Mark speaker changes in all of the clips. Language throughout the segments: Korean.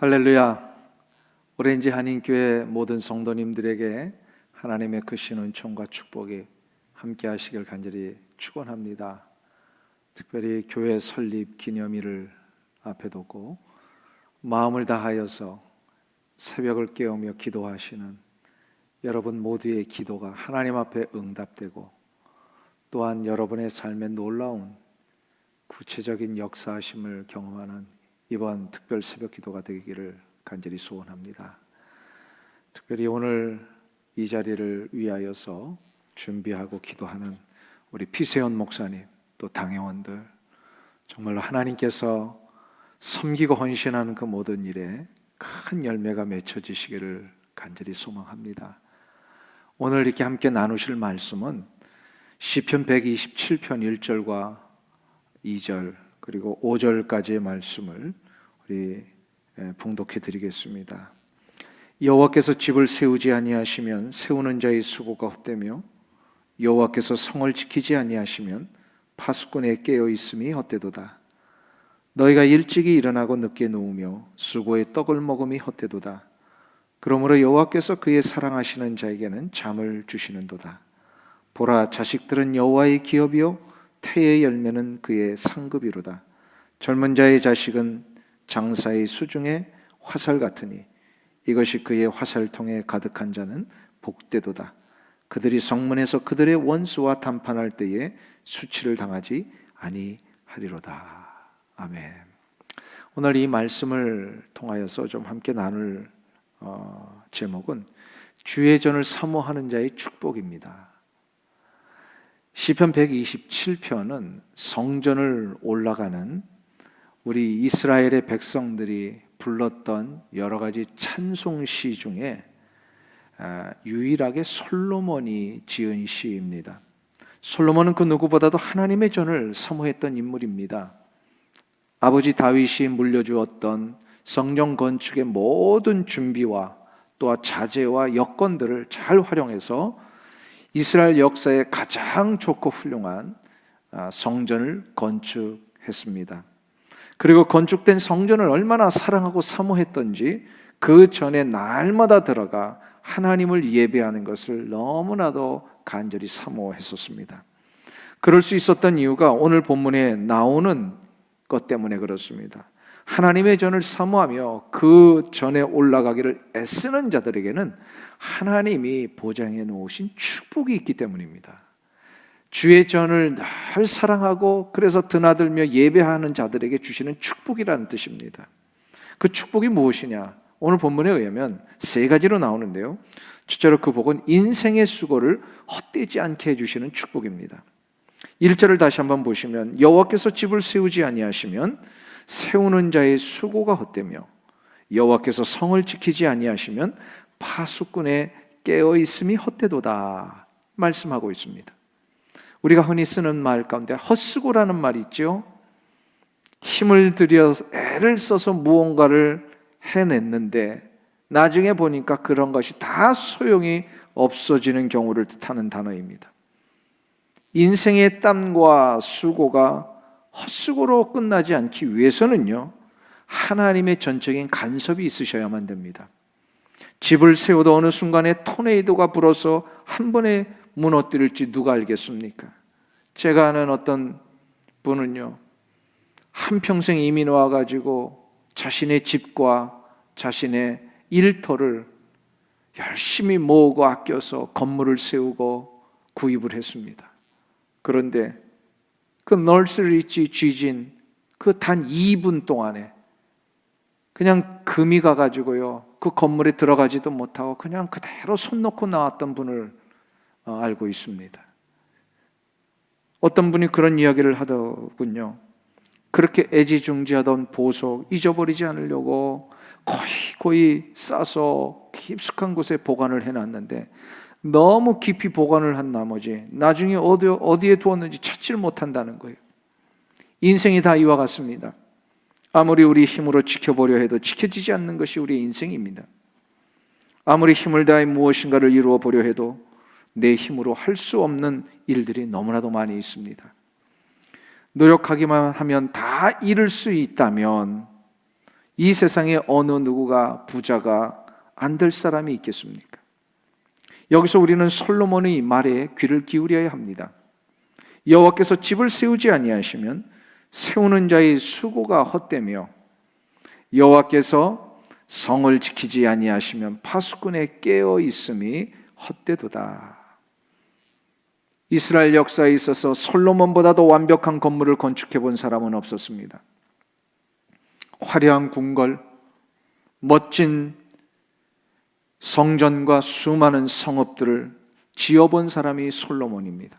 Speaker 1: 할렐루야. 오렌지 한인교회 모든 성도님들에게 하나님의 크신 은총과 축복이 함께 하시길 간절히 축원합니다. 특별히 교회 설립 기념일을 앞에 두고 마음을 다하여서 새벽을 깨우며 기도하시는 여러분 모두의 기도가 하나님 앞에 응답되고, 또한 여러분의 삶에 놀라운 구체적인 역사하심을 경험하는 이번 특별 새벽 기도가 되기를 간절히 소원합니다. 특별히 오늘 이 자리를 위하여서 준비하고 기도하는 우리 피세연 목사님, 또 당회원들, 정말로 하나님께서 섬기고 헌신하는 그 모든 일에 큰 열매가 맺혀지시기를 간절히 소망합니다. 오늘 이렇게 함께 나누실 말씀은 시편 127편 1절과 2절 그리고 5절까지의 말씀을 우리 봉독해 드리겠습니다. 여호와께서 집을 세우지 아니하시면 세우는 자의 수고가 헛되며, 여호와께서 성을 지키지 아니하시면 파수꾼에 깨어 있음이 헛되도다. 너희가 일찍이 일어나고 늦게 누우며 수고의 떡을 먹음이 헛되도다. 그러므로 여호와께서 그의 사랑하시는 자에게는 잠을 주시는도다. 보라, 자식들은 여호와의 기업이요 태의 열매는 그의 상급이로다. 젊은 자의 자식은 장사의 수중에 화살 같으니 이것이 그의 화살통에 가득한 자는 복되도다. 그들이 성문에서 그들의 원수와 담판할 때에 수치를 당하지 아니하리로다. 아멘. 오늘 이 말씀을 통하여서 좀 함께 나눌 제목은 주의 전을 사모하는 자의 축복입니다. 시편 127편은 성전을 올라가는 우리 이스라엘의 백성들이 불렀던 여러 가지 찬송시 중에 유일하게 솔로몬이 지은 시입니다. 솔로몬은 그 누구보다도 하나님의 전을 사모했던 인물입니다. 아버지 다윗이 물려주었던 성전 건축의 모든 준비와 또 자재와 여건들을 잘 활용해서 이스라엘 역사의 가장 좋고 훌륭한 성전을 건축했습니다. 그리고 건축된 성전을 얼마나 사랑하고 사모했던지 그 전에 날마다 들어가 하나님을 예배하는 것을 너무나도 간절히 사모했었습니다. 그럴 수 있었던 이유가 오늘 본문에 나오는 것 때문에 그렇습니다. 하나님의 전을 사모하며 그 전에 올라가기를 애쓰는 자들에게는 하나님이 보장해 놓으신 축복이 있기 때문입니다. 주의 전을 늘 사랑하고 그래서 드나들며 예배하는 자들에게 주시는 축복이라는 뜻입니다. 그 축복이 무엇이냐? 오늘 본문에 의하면 세 가지로 나오는데요. 첫째로 그 복은 인생의 수고를 헛되지 않게 해주시는 축복입니다. 1절을 다시 한번 보시면 여호와께서 집을 세우지 아니하시면 세우는 자의 수고가 헛되며, 여호와께서 성을 지키지 아니하시면 파수꾼에 깨어 있음이 헛되도다 말씀하고 있습니다. 우리가 흔히 쓰는 말 가운데 헛수고라는 말이 있죠. 힘을 들여 애를 써서 무언가를 해냈는데 나중에 보니까 그런 것이 다 소용이 없어지는 경우를 뜻하는 단어입니다. 인생의 땀과 수고가 헛수고로 끝나지 않기 위해서는요, 하나님의 전적인 간섭이 있으셔야만 됩니다. 집을 세우다 어느 순간에 토네이도가 불어서 한 번에 무너뜨릴지 누가 알겠습니까? 제가 아는 어떤 분은요, 한평생 이민 와가지고 자신의 집과 자신의 일터를 열심히 모으고 아껴서 건물을 세우고 구입을 했습니다. 그런데 그 널스리지 쥐진 그 단 2분 동안에 그냥 금이 가가지고요, 그 건물에 들어가지도 못하고 그냥 그대로 손 놓고 나왔던 분을 알고 있습니다. 어떤 분이 그런 이야기를 하더군요. 그렇게 애지중지하던 보석 잊어버리지 않으려고 거의 싸서 깊숙한 곳에 보관을 해놨는데 너무 깊이 보관을 한 나머지 나중에 어디에 두었는지 찾지를 못한다는 거예요. 인생이 다 이와 같습니다. 아무리 우리 힘으로 지켜보려 해도 지켜지지 않는 것이 우리의 인생입니다. 아무리 힘을 다해 무엇인가를 이루어 보려 해도 내 힘으로 할 수 없는 일들이 너무나도 많이 있습니다. 노력하기만 하면 다 이룰 수 있다면 이 세상에 어느 누구가 부자가 안 될 사람이 있겠습니까? 여기서 우리는 솔로몬의 말에 귀를 기울여야 합니다. 여호와께서 집을 세우지 아니하시면 세우는 자의 수고가 헛되며 여호와께서 성을 지키지 아니하시면 파수꾼의 깨어 있음이 헛되도다. 이스라엘 역사에 있어서 솔로몬보다도 완벽한 건물을 건축해 본 사람은 없었습니다. 화려한 궁궐, 멋진 성전과 수많은 성읍들을 지어본 사람이 솔로몬입니다.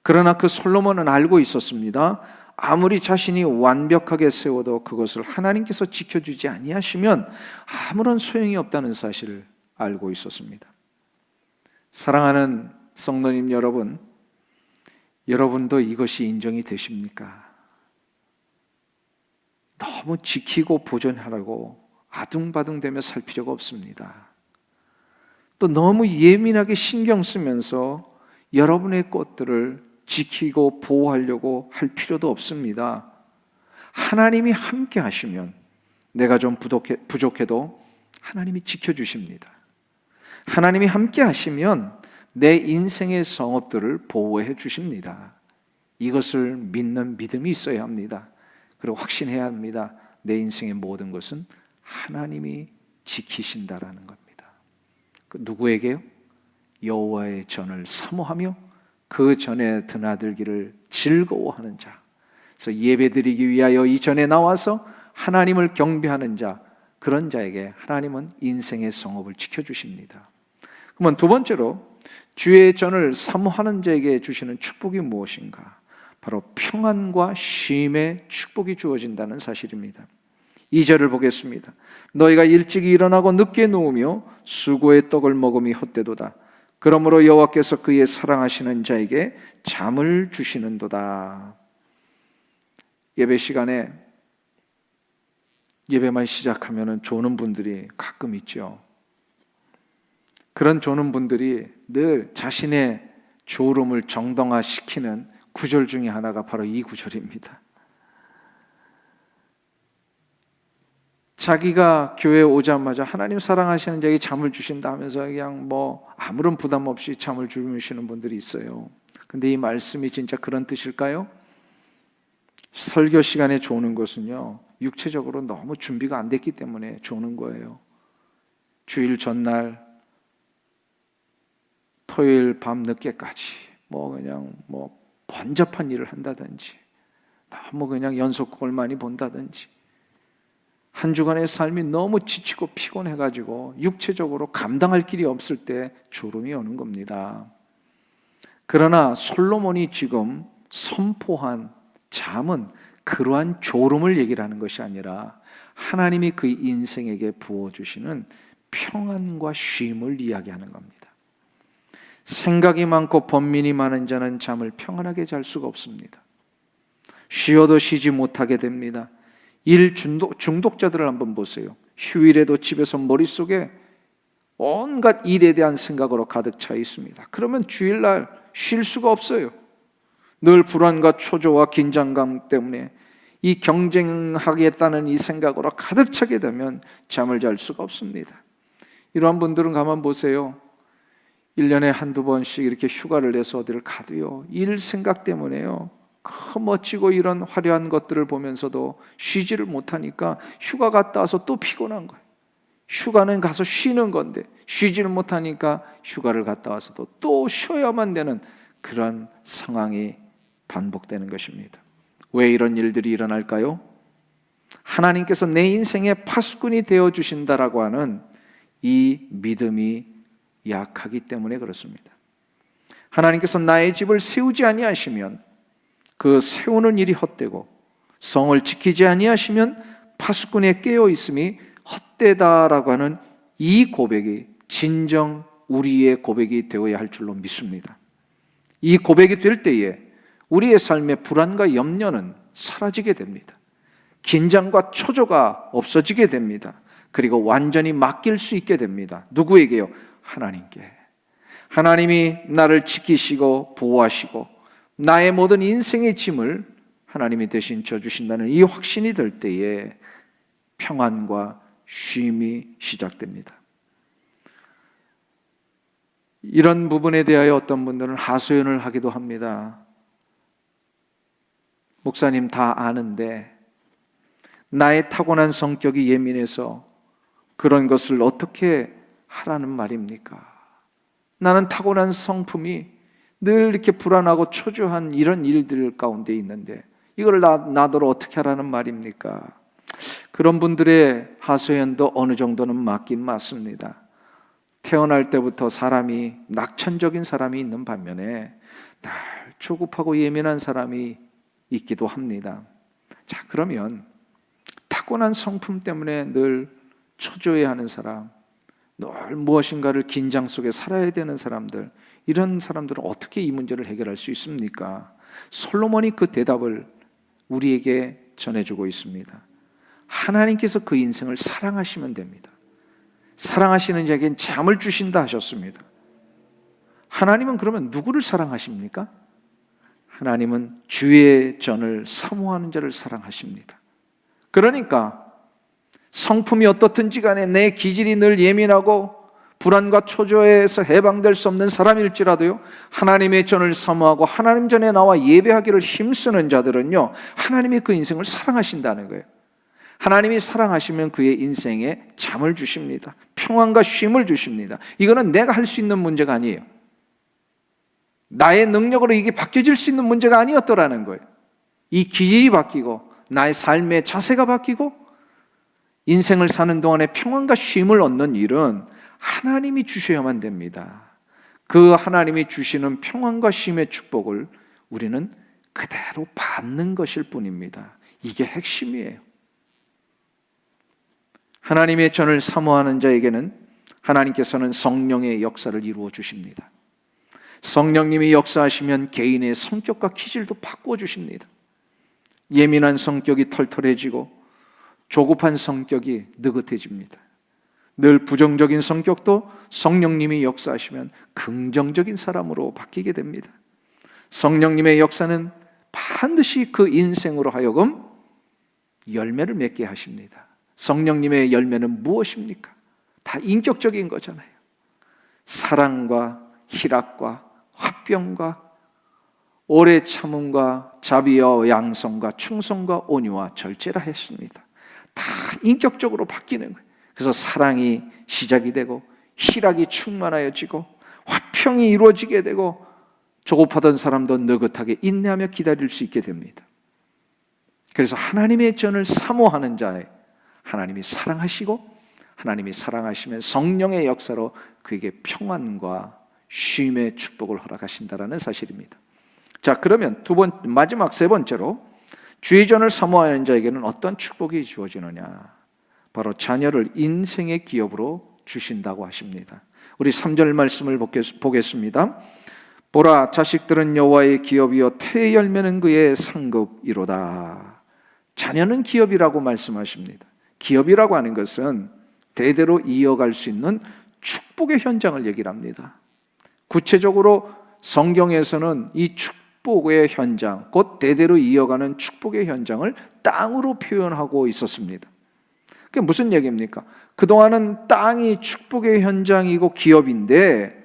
Speaker 1: 그러나 그 솔로몬은 알고 있었습니다. 아무리 자신이 완벽하게 세워도 그것을 하나님께서 지켜주지 아니하시면 아무런 소용이 없다는 사실을 알고 있었습니다. 사랑하는 성도님 여러분, 여러분도 이것이 인정이 되십니까? 너무 지키고 보존하라고 아둥바둥대며 살 필요가 없습니다. 또 너무 예민하게 신경 쓰면서 여러분의 것들을 지키고 보호하려고 할 필요도 없습니다. 하나님이 함께 하시면 내가 좀 부족해도 하나님이 지켜주십니다. 하나님이 함께 하시면 내 인생의 성읍들을 보호해 주십니다. 이것을 믿는 믿음이 있어야 합니다. 그리고 확신해야 합니다. 내 인생의 모든 것은 하나님이 지키신다라는 겁니다. 그 누구에게요? 여호와의 전을 사모하며 그 전에 드나들기를 즐거워하는 자. 그래서 예배드리기 위하여 이 전에 나와서 하나님을 경배하는 자, 그런 자에게 하나님은 인생의 성읍을 지켜주십니다. 그러면 두 번째로 주의 전을 사모하는 자에게 주시는 축복이 무엇인가? 바로 평안과 쉼의 축복이 주어진다는 사실입니다. 2절을 보겠습니다. 너희가 일찍이 일어나고 늦게 누우며 수고의 떡을 먹음이 헛되도다. 그러므로 여호와께서 그의 사랑하시는 자에게 잠을 주시는도다. 예배 시간에 예배만 시작하면 조는 분들이 가끔 있죠. 그런 조는 분들이 늘 자신의 졸음을 정당화시키는 구절 중에 하나가 바로 이 구절입니다. 자기가 교회에 오자마자 하나님 사랑하시는 자에게 잠을 주신다 하면서 그냥 아무런 부담 없이 잠을 주무시는 분들이 있어요. 근데 이 말씀이 진짜 그런 뜻일까요? 설교 시간에 조는 것은요, 육체적으로 너무 준비가 안 됐기 때문에 조는 거예요. 주일 전날 토요일 밤 늦게까지 그냥 번잡한 일을 한다든지 너무 그냥 연속극을 많이 본다든지 한 주간의 삶이 너무 지치고 피곤해가지고 육체적으로 감당할 길이 없을 때 졸음이 오는 겁니다. 그러나 솔로몬이 지금 선포한 잠은 그러한 졸음을 얘기를 하는 것이 아니라 하나님이 그 인생에게 부어주시는 평안과 쉼을 이야기하는 겁니다. 생각이 많고 번민이 많은 자는 잠을 평안하게 잘 수가 없습니다. 쉬어도 쉬지 못하게 됩니다. 일 중독자들을 한번 보세요. 휴일에도 집에서 머릿속에 온갖 일에 대한 생각으로 가득 차 있습니다. 그러면 주일날 쉴 수가 없어요. 늘 불안과 초조와 긴장감 때문에 이 경쟁하겠다는 이 생각으로 가득 차게 되면 잠을 잘 수가 없습니다. 이러한 분들은 가만 보세요. 1년에 한두 번씩 이렇게 휴가를 내서 어디를 가도요, 일 생각 때문에요, 그 멋지고 이런 화려한 것들을 보면서도 쉬지를 못하니까 휴가 갔다 와서 또 피곤한 거예요. 휴가는 가서 쉬는 건데 쉬지를 못하니까 휴가를 갔다 와서도 또 쉬어야만 되는 그런 상황이 반복되는 것입니다. 왜 이런 일들이 일어날까요? 하나님께서 내 인생의 파수꾼이 되어주신다라고 하는 이 믿음이 약하기 때문에 그렇습니다. 하나님께서 나의 집을 세우지 아니하시면 그 세우는 일이 헛되고 성을 지키지 아니하시면 파수꾼에 깨어 있음이 헛되다라고 하는 이 고백이 진정 우리의 고백이 되어야 할 줄로 믿습니다. 이 고백이 될 때에 우리의 삶의 불안과 염려는 사라지게 됩니다. 긴장과 초조가 없어지게 됩니다. 그리고 완전히 맡길 수 있게 됩니다. 누구에게요? 하나님께. 하나님이 나를 지키시고 보호하시고 나의 모든 인생의 짐을 하나님이 대신 져주신다는 이 확신이 될 때에 평안과 쉼이 시작됩니다. 이런 부분에 대하여 어떤 분들은 하소연을 하기도 합니다. 목사님 다 아는데 나의 타고난 성격이 예민해서 그런 것을 어떻게 하라는 말입니까? 나는 타고난 성품이 늘 이렇게 불안하고 초조한 이런 일들 가운데 있는데 이걸 나더러 어떻게 하라는 말입니까? 그런 분들의 하소연도 어느 정도는 맞긴 맞습니다. 태어날 때부터 사람이 낙천적인 사람이 있는 반면에 늘 조급하고 예민한 사람이 있기도 합니다. 자, 그러면 타고난 성품 때문에 늘 초조해하는 사람, 늘 무엇인가를 긴장 속에 살아야 되는 사람들, 이런 사람들은 어떻게 이 문제를 해결할 수 있습니까? 솔로몬이 그 대답을 우리에게 전해주고 있습니다. 하나님께서 그 인생을 사랑하시면 됩니다. 사랑하시는 자에겐 잠을 주신다 하셨습니다. 하나님은 그러면 누구를 사랑하십니까? 하나님은 주의 전을 사모하는 자를 사랑하십니다. 그러니까 성품이 어떻든지 간에 내 기질이 늘 예민하고 불안과 초조에서 해방될 수 없는 사람일지라도요, 하나님의 전을 사모하고 하나님 전에 나와 예배하기를 힘쓰는 자들은요, 하나님이 그 인생을 사랑하신다는 거예요. 하나님이 사랑하시면 그의 인생에 잠을 주십니다. 평안과 쉼을 주십니다. 이거는 내가 할 수 있는 문제가 아니에요. 나의 능력으로 이게 바뀌어질 수 있는 문제가 아니었더라는 거예요. 이 기질이 바뀌고 나의 삶의 자세가 바뀌고 인생을 사는 동안에 평안과 쉼을 얻는 일은 하나님이 주셔야만 됩니다. 그 하나님이 주시는 평안과 쉼의 축복을 우리는 그대로 받는 것일 뿐입니다. 이게 핵심이에요. 하나님의 전을 사모하는 자에게는 하나님께서는 성령의 역사를 이루어 주십니다. 성령님이 역사하시면 개인의 성격과 기질도 바꾸어 주십니다. 예민한 성격이 털털해지고 조급한 성격이 느긋해집니다. 늘 부정적인 성격도 성령님이 역사하시면 긍정적인 사람으로 바뀌게 됩니다. 성령님의 역사는 반드시 그 인생으로 하여금 열매를 맺게 하십니다. 성령님의 열매는 무엇입니까? 다 인격적인 거잖아요. 사랑과 희락과 화평과 오래 참음과 자비와 양성과 충성과 온유와 절제라 했습니다. 다 인격적으로 바뀌는 거예요. 그래서 사랑이 시작이 되고 희락이 충만하여지고 화평이 이루어지게 되고 조급하던 사람도 느긋하게 인내하며 기다릴 수 있게 됩니다. 그래서 하나님의 전을 사모하는 자에 하나님이 사랑하시고 하나님이 사랑하시면 성령의 역사로 그에게 평안과 쉼의 축복을 허락하신다라는 사실입니다. 자, 그러면 마지막 세 번째로 주의 전을 사모하는 자에게는 어떤 축복이 주어지느냐? 바로 자녀를 인생의 기업으로 주신다고 하십니다. 우리 3절 말씀을 보겠습니다. 보라, 자식들은 여호와의 기업이요 태의 열매는 그의 상급이로다. 자녀는 기업이라고 말씀하십니다. 기업이라고 하는 것은 대대로 이어갈 수 있는 축복의 현장을 얘기를 합니다. 구체적으로 성경에서는 이 축복의 현장, 곧 대대로 이어가는 축복의 현장을 땅으로 표현하고 있었습니다. 그게 무슨 얘기입니까? 그동안은 땅이 축복의 현장이고 기업인데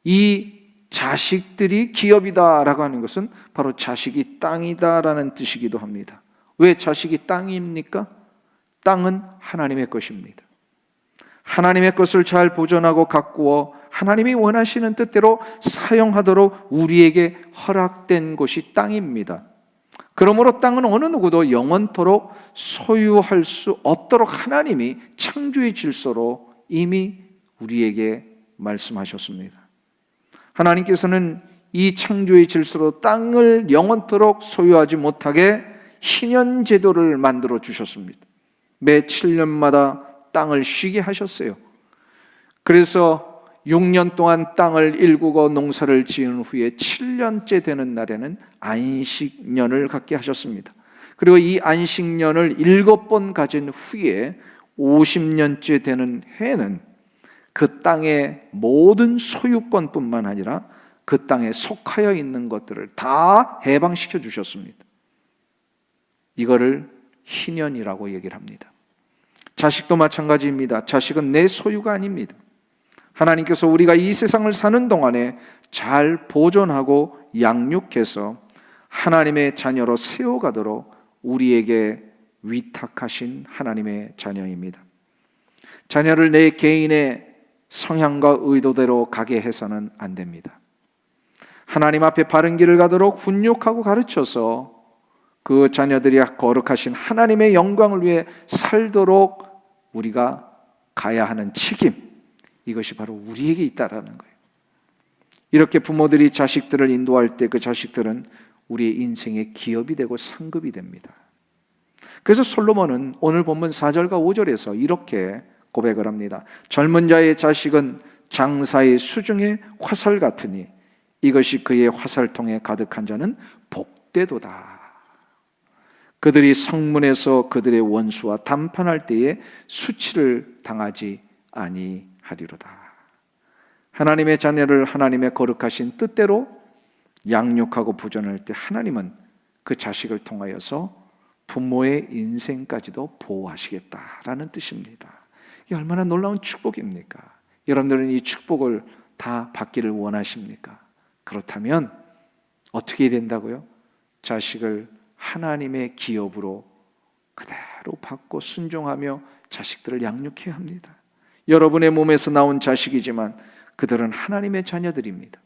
Speaker 1: 이 자식들이 기업이다라고 하는 것은 바로 자식이 땅이다라는 뜻이기도 합니다. 왜 자식이 땅입니까? 땅은 하나님의 것입니다. 하나님의 것을 잘 보존하고 가꾸어 하나님이 원하시는 뜻대로 사용하도록 우리에게 허락된 곳이 땅입니다. 그러므로 땅은 어느 누구도 영원토록 소유할 수 없도록 하나님이 창조의 질서로 이미 우리에게 말씀하셨습니다. 하나님께서는 이 창조의 질서로 땅을 영원토록 소유하지 못하게 희년 제도를 만들어 주셨습니다. 매 7년마다 땅을 쉬게 하셨어요. 그래서 6년 동안 땅을 일구고 농사를 지은 후에 7년째 되는 날에는 안식년을 갖게 하셨습니다. 그리고 이 안식년을 7번 가진 후에 50년째 되는 해는 그 땅의 모든 소유권뿐만 아니라 그 땅에 속하여 있는 것들을 다 해방시켜 주셨습니다. 이거를 희년이라고 얘기를 합니다. 자식도 마찬가지입니다. 자식은 내 소유가 아닙니다. 하나님께서 우리가 이 세상을 사는 동안에 잘 보존하고 양육해서 하나님의 자녀로 세워가도록 우리에게 위탁하신 하나님의 자녀입니다. 자녀를 내 개인의 성향과 의도대로 가게 해서는 안 됩니다. 하나님 앞에 바른 길을 가도록 훈육하고 가르쳐서 그 자녀들이 거룩하신 하나님의 영광을 위해 살도록 우리가 가야 하는 책임, 이것이 바로 우리에게 있다라는 거예요. 이렇게 부모들이 자식들을 인도할 때 그 자식들은 우리의 인생의 기업이 되고 상급이 됩니다. 그래서 솔로몬은 오늘 본문 4절과 5절에서 이렇게 고백을 합니다. 젊은 자의 자식은 장사의 수중의 화살 같으니 이것이 그의 화살통에 가득한 자는 복되도다. 그들이 성문에서 그들의 원수와 담판할 때에 수치를 당하지 아니하리로다. 하나님의 자녀를 하나님의 거룩하신 뜻대로 양육하고 부전할 때 하나님은 그 자식을 통하여서 부모의 인생까지도 보호하시겠다라는 뜻입니다. 이게 얼마나 놀라운 축복입니까? 여러분들은 이 축복을 다 받기를 원하십니까? 그렇다면 어떻게 된다고요? 자식을 하나님의 기업으로 그대로 받고 순종하며 자식들을 양육해야 합니다. 여러분의 몸에서 나온 자식이지만 그들은 하나님의 자녀들입니다.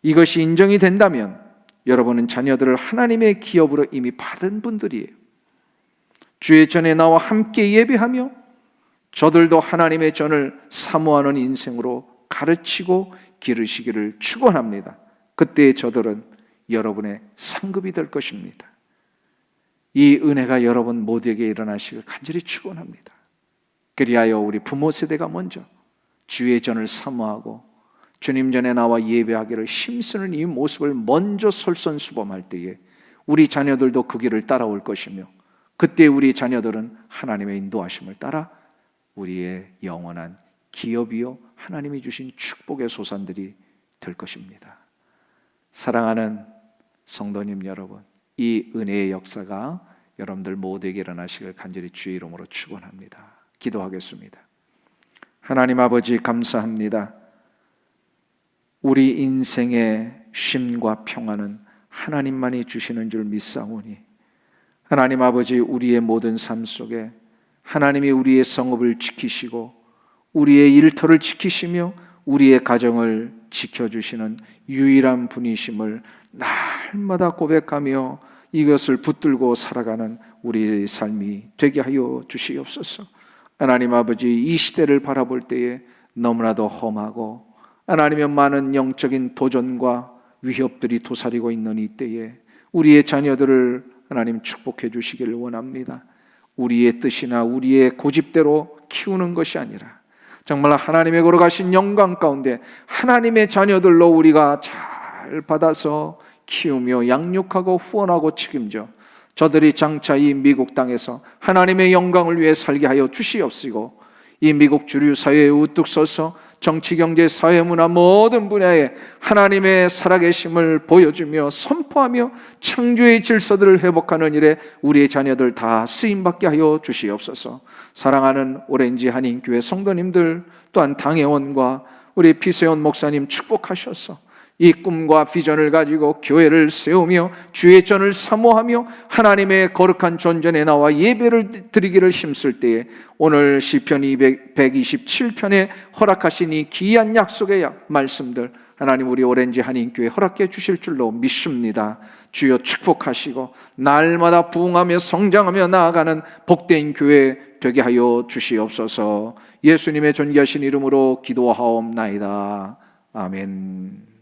Speaker 1: 이것이 인정이 된다면 여러분은 자녀들을 하나님의 기업으로 이미 받은 분들이에요. 주의 전에 나와 함께 예배하며 저들도 하나님의 전을 사모하는 인생으로 가르치고 기르시기를 축원합니다. 그때 저들은 여러분의 상급이 될 것입니다. 이 은혜가 여러분 모두에게 일어나시길 간절히 축원합니다. 그리하여 우리 부모 세대가 먼저 주의 전을 사모하고 주님 전에 나와 예배하기를 힘쓰는 이 모습을 먼저 솔선수범할 때에 우리 자녀들도 그 길을 따라올 것이며 그때 우리 자녀들은 하나님의 인도하심을 따라 우리의 영원한 기업이요 하나님이 주신 축복의 소산들이 될 것입니다. 사랑하는 성도님 여러분, 이 은혜의 역사가 여러분들 모두에게 일어나시길 간절히 주의 이름으로 축원합니다. 기도하겠습니다. 하나님 아버지 감사합니다. 우리 인생의 쉼과 평안은 하나님만이 주시는 줄 믿사오니 하나님 아버지 우리의 모든 삶 속에 하나님이 우리의 성읍을 지키시고 우리의 일터를 지키시며 우리의 가정을 지켜주시는 유일한 분이심을 날마다 고백하며 이것을 붙들고 살아가는 우리의 삶이 되게 하여 주시옵소서. 하나님 아버지 이 시대를 바라볼 때에 너무나도 험하고 하나님의 많은 영적인 도전과 위협들이 도사리고 있는 이때에 우리의 자녀들을 하나님 축복해 주시기를 원합니다. 우리의 뜻이나 우리의 고집대로 키우는 것이 아니라 정말 하나님의 거룩하신 영광 가운데 하나님의 자녀들로 우리가 잘 받아서 키우며 양육하고 후원하고 책임져 저들이 장차 이 미국 땅에서 하나님의 영광을 위해 살게 하여 주시옵시고 이 미국 주류 사회에 우뚝 서서 정치, 경제, 사회, 문화 모든 분야에 하나님의 살아계심을 보여주며 선포하며 창조의 질서들을 회복하는 일에 우리의 자녀들 다 쓰임받게 하여 주시옵소서. 사랑하는 오렌지 한인교회 성도님들 또한 당회원과 우리 피세원 목사님 축복하셔서 이 꿈과 비전을 가지고 교회를 세우며 주의 전을 사모하며 하나님의 거룩한 존전에 나와 예배를 드리기를 힘쓸 때에 오늘 시편 127편에 허락하신 이 귀한 약속의 말씀들 하나님 우리 오렌지 한인교회 허락해 주실 줄로 믿습니다. 주여 축복하시고 날마다 부흥하며 성장하며 나아가는 복된 교회 되게 하여 주시옵소서. 예수님의 존귀하신 이름으로 기도하옵나이다. 아멘.